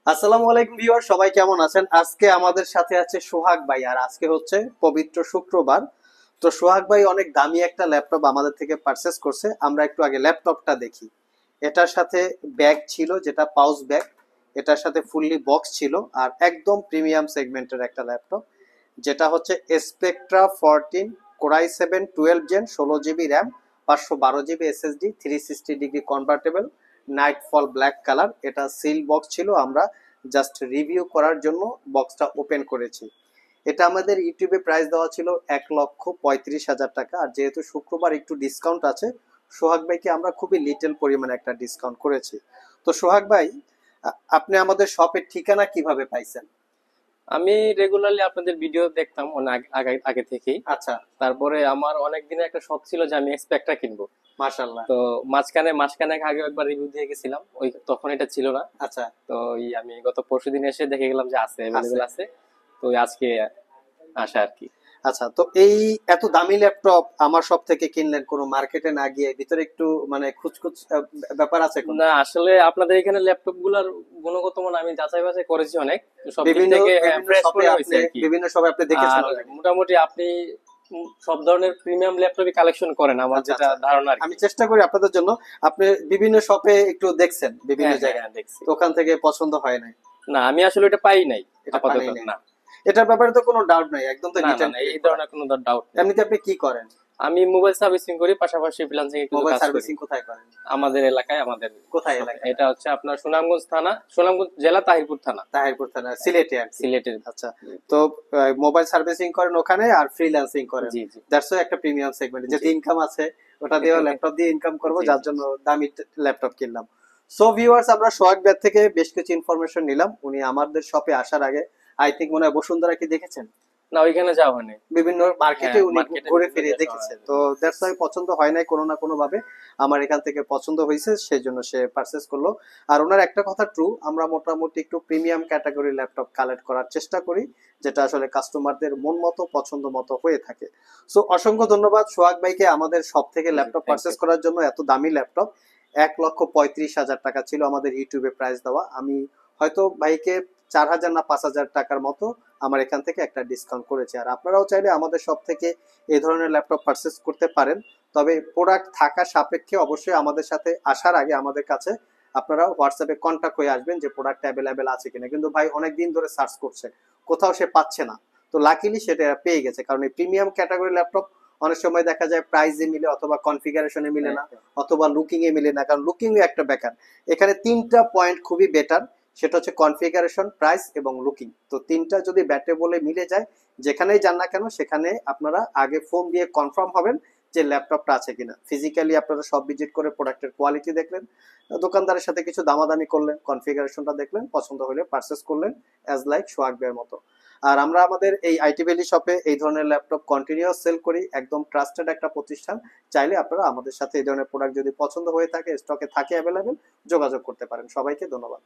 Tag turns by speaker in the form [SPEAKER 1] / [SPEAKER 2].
[SPEAKER 1] আসসালামু আলাইকুম ভিউয়ার, সবাই কেমন আছেন? আজকে আমাদের সাথে আছে সোহাগ ভাই। আর আজকে হচ্ছে পবিত্র শুক্রবার। তো সোহাগ ভাই অনেক দামি একটা ল্যাপটপ আমাদের থেকে পারচেস করছে। আমরা একটু আগে ল্যাপটপটা দেখি। এটার সাথে ব্যাগ ছিল, যেটা পাউচ ব্যাগ। এটার সাথে ফুললি বক্স ছিল, আর একদম প্রিমিয়াম সেগমেন্টের একটা ল্যাপটপ, যেটা হচ্ছে Spectre 14 core i 7 12 gen, 16 GB RAM, 512 GB SSD, 360 degree convertible, nightfall black colour. এটা সিল বক্স ছিল, আমরা জাস্ট রিভিউ করার জন্য বক্সটা ওপেন করেছি। এটা আমাদের ইউটিউবে প্রাইস দেওয়া ছিল 1,35,000 টাকা। আর যেহেতু শুক্রবার একটু ডিসকাউন্ট আছে, সোহাগ ভাইকে আমরা খুবই লিটল পরিমাণে একটা ডিসকাউন্ট করেছি। তো সোহাগ ভাই, আপনি আমাদের শপের ঠিকানা কিভাবে পাইছেন?
[SPEAKER 2] আমি রেগুলারলি আপনাদের ভিডিও দেখতাম অনেক আগে আগে আগে থেকেই।
[SPEAKER 1] আচ্ছা।
[SPEAKER 2] তারপরে আমার অনেক দিনের একটা শখ ছিল যে আমি এক্সপেক্টটা কিনবো।
[SPEAKER 1] মাশাআল্লাহ।
[SPEAKER 2] তো মাসখানেক আগে একবার রিভিউ দিয়ে গেছিলাম, ওই তখন এটা ছিল না।
[SPEAKER 1] আচ্ছা।
[SPEAKER 2] তো আমি গত পরশুদিন এসে দেখে গেলাম যে আছে, অ্যাভেলেবেল আছে। তো আজকে আসা আর কি।
[SPEAKER 1] আচ্ছা, তো এই এত দামি ল্যাপটপ আমার সব থেকে কিনলেন কোনো মার্কেটে না গিয়ে? ভিতরে একটু মানে খুচখুচ ব্যাপার আছে কোনো?
[SPEAKER 2] না, আসলে আপনাদের এখানে ল্যাপটপ গুলার গুণগত মান আমি যাচাই বাছাই করেছি অনেক, তো সব দিক
[SPEAKER 1] বিভিন্ন
[SPEAKER 2] থেকে
[SPEAKER 1] বিভিন্ন
[SPEAKER 2] ফ্রেশ
[SPEAKER 1] শপে
[SPEAKER 2] মনে হয়েছে
[SPEAKER 1] আপনি
[SPEAKER 2] আর কি।
[SPEAKER 1] বিভিন্ন শপে আপনি দেখেছেন
[SPEAKER 2] আর
[SPEAKER 1] অলরেডি?
[SPEAKER 2] মোটামুটি আপনি সব ধরনের প্রিমিয়াম ল্যাপটপই কালেকশন করেন, আমার
[SPEAKER 1] আচ্ছা
[SPEAKER 2] যেটা
[SPEAKER 1] আচ্ছা,
[SPEAKER 2] ধারণা আর
[SPEAKER 1] আমি
[SPEAKER 2] কি।
[SPEAKER 1] চেষ্টা করি আপনাদের জন্য। আপনি বিভিন্ন শপে একটু দেখছেন বিভিন্ন
[SPEAKER 2] হ্যাঁ, হ্যাঁ,
[SPEAKER 1] জায়গায়,
[SPEAKER 2] হ্যাঁ, দেখছি।
[SPEAKER 1] তো ওখান থেকে পছন্দ হয় নাই?
[SPEAKER 2] না, আমি আসলে এটা পাই নাই
[SPEAKER 1] এটা
[SPEAKER 2] আপাতত।
[SPEAKER 1] পানেই নাই?
[SPEAKER 2] না,
[SPEAKER 1] এটার ব্যাপারে তো কোনো ডাউট নাই, একদম তো
[SPEAKER 2] না,
[SPEAKER 1] নিট
[SPEAKER 2] না,
[SPEAKER 1] এন্ড
[SPEAKER 2] না,
[SPEAKER 1] ক্লিন
[SPEAKER 2] এই
[SPEAKER 1] করা।
[SPEAKER 2] ধরনের কোনো ডাউট নেই।
[SPEAKER 1] এমনিতে আপনি কি করেন?
[SPEAKER 2] আমি মোবাইল সার্ভিসিং করি, পাশাপাশি ফ্রিল্যান্সিং এ কিছু
[SPEAKER 1] মোবাইল
[SPEAKER 2] কাজ করি।
[SPEAKER 1] সার্ভিসিং কোথায় করেন?
[SPEAKER 2] আমাদের এলাকায়, আমাদের
[SPEAKER 1] কোথায়
[SPEAKER 2] শপে।
[SPEAKER 1] এলাকায়?
[SPEAKER 2] এটা হচ্ছে আপনার সুনামগঞ্জ থানা, সুনামগঞ্জ জেলা, তাহিরপুর থানা,
[SPEAKER 1] তাহিরপুর থানা, সিলেটে আর কি?
[SPEAKER 2] সিলেটের।
[SPEAKER 1] আচ্ছা। তো মোবাইল সার্ভিসিং করেন ওখানে, আর ফ্রিল্যান্সিং করেন।
[SPEAKER 2] জি, জি,
[SPEAKER 1] দ্যাটস একটা প্রিমিয়াম সেগমেন্ট, যেহেতু
[SPEAKER 2] জি।
[SPEAKER 1] ইনকাম আছে। ওটা দিয়ে ল্যাপটপ দিয়ে ইনকাম করব,
[SPEAKER 2] জি,
[SPEAKER 1] যার
[SPEAKER 2] জি।
[SPEAKER 1] জন্য দামি ল্যাপটপ কিনলাম। সো ভিউয়ার্স, আমরা সোহাগ ব্যাগ থেকে বেশ কিছু ইনফরমেশন নিলাম। উনি আমাদের শপে আসার আগে আই থিঙ্ক মনে হয় বসুন্ধরা কি দেখেছেন?
[SPEAKER 2] না, ওইখানে যাওয়া হয়নি।
[SPEAKER 1] বিভিন্ন মার্কেটে
[SPEAKER 2] হ্যাঁ,
[SPEAKER 1] উনি
[SPEAKER 2] মার্কেটে
[SPEAKER 1] ঘুরে
[SPEAKER 2] বিভিন্ন
[SPEAKER 1] ফিরে
[SPEAKER 2] জায়গায় যাওয়া
[SPEAKER 1] দেখেছে,
[SPEAKER 2] হয়নি।
[SPEAKER 1] তো দ্যাটস ওয়াই পছন্দ হয় নাই কোনো না কোনো ভাবে। আমার এখান থেকে পছন্দ হয়েছে, সেই জন্য সে পারচেস করলো। আর ওনার একটা কথা ট্রু, আমরা মোটামুটি একটু প্রিমিয়াম ক্যাটাগরি ল্যাপটপ কালেক্ট করার চেষ্টা করি, যেটা আসলে কাস্টমারদের মন মতো পছন্দ মতো হয়ে থাকে। সো অসংখ্য ধন্যবাদ সোহাগ ভাইকে আমাদের শপ থেকে
[SPEAKER 2] জি,
[SPEAKER 1] ল্যাপটপ
[SPEAKER 2] থ্যাংক
[SPEAKER 1] পারচেস
[SPEAKER 2] ইউ।
[SPEAKER 1] করার জন্য। এত দামি ল্যাপটপ 1,35,000 টাকা ছিল আমাদের ইউটিউবে প্রাইস দেওয়া। আমি হয়তো ভাইকে 4,000 না 5,000 টাকার মতো আমার এখান থেকে একটা ডিসকাউন্ট করেছি। আর আপনারাও চাইলে আমাদের সব থেকে এই ধরনের ল্যাপটপ পারচেস করতে পারেন। তবে প্রোডাক্ট থাকা সাপেক্ষে অবশ্যই আমাদের সাথে আসার আগে আমাদের কাছে আপনারা হোয়াটসঅ্যাপে কন্ট্যাক্ট হয়ে আসবেন যে প্রোডাক্ট অ্যাভেলেবেল আছে কিনা। কিন্তু ভাই অনেক দিন ধরে সার্চ করছে, কোথাও সে পাচ্ছে না। তো লাকিলি সেটা পেয়ে গেছে, কারণ এই প্রিমিয়াম ক্যাটাগরি ল্যাপটপ অনেক সময় দেখা যায় প্রাইসে মিলে, অথবা কনফিগারেশনে মিলে
[SPEAKER 2] হ্যাঁ,
[SPEAKER 1] না,
[SPEAKER 2] হ্যাঁ।
[SPEAKER 1] অথবা লুকিং এ মিলে না। কারণ লুকিং একটা বেকার। এখানে তিনটা পয়েন্ট খুবই বেটার, সেটা হচ্ছে কনফিগারেশন, প্রাইস এবং লুকিং। তো তিনটা যদি ব্যাটে বলে মিলে যায়, যেখানেই যান না কেন সেখানে আপনারা আগে ফোন দিয়ে কনফার্ম হবেন যে ল্যাপটপটা আছে কিনা। ফিজিক্যালি আপনারা সব ভিজিট করে প্রোডাক্টের কোয়ালিটি দেখলেন, দোকানদারের সাথে কিছু দামাদামি করলেন, কনফিগারেশনটা দেখলেন, পছন্দ হলে পারচেস করলেন, অ্যাজ লাইক সোহাগবের মতো। আর আমরা আমাদের এই আইটি ভ্যালি শপে এই ধরনের ল্যাপটপ কন্টিনিউয়াস সেল করি, একদম ট্রাস্টেড একটা প্রতিষ্ঠান। চাইলে আপনারা আমাদের সাথে এই ধরনের প্রোডাক্ট যদি পছন্দ হয়ে থাকে, স্টকে থাকে অ্যাভেলেবেল, যোগাযোগ করতে পারেন। সবাইকে ধন্যবাদ।